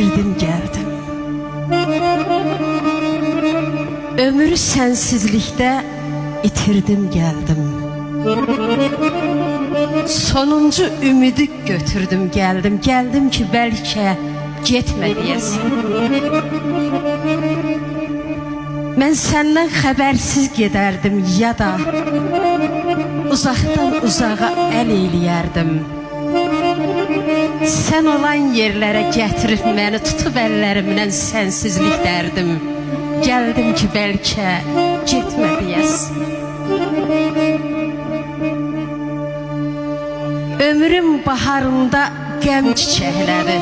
itirdim geldim. Ömrü sensizlikte itirdim geldim. Sonuncu ümidi götürdüm geldim. Geldim ki belki getmə deyəsən. Mən səndən xəbərsiz gedərdim ya da uzaqdan uzağa əl eyləyərdim. Sən olan yerlərə gətirib məni tutub əllərimdən sənsizlik dərdim. Gəldim ki bəlkə getmə deyəsən. Ömrüm baharında qəm çiçəkləri,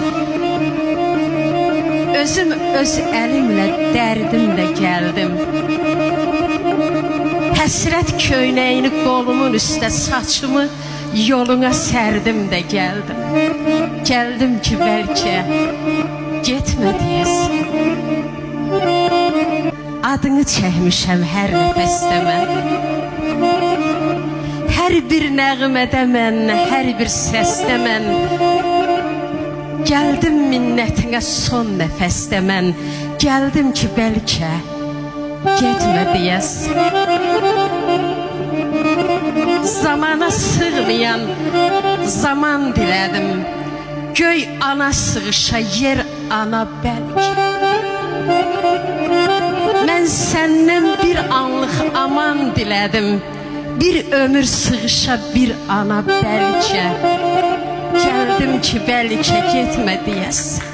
özüm öz əlimlə dərdimlə gəldim. Həsrət köynəyini qolumun üstə saçımı yoluna sərdim də gəldim. Gəldim ki bəlkə getmə deyəsən. Adını çəkmişəm hər nəfəsdə mən. Hər bir nəğmədə mən, hər bir səsdə mən. Gəldim minnətinə son nəfəsdə mən. Gəldim ki bəlkə getmə deyəsən. Zamana sığmayan zaman dilədim. Göy ana sığışa yer ana bəlkə. Mən səndən bir anlıq aman dilədim. Bir ömür sığışa bir ana bəlkə. Gəldim ki bəlkə getmə deyəsən.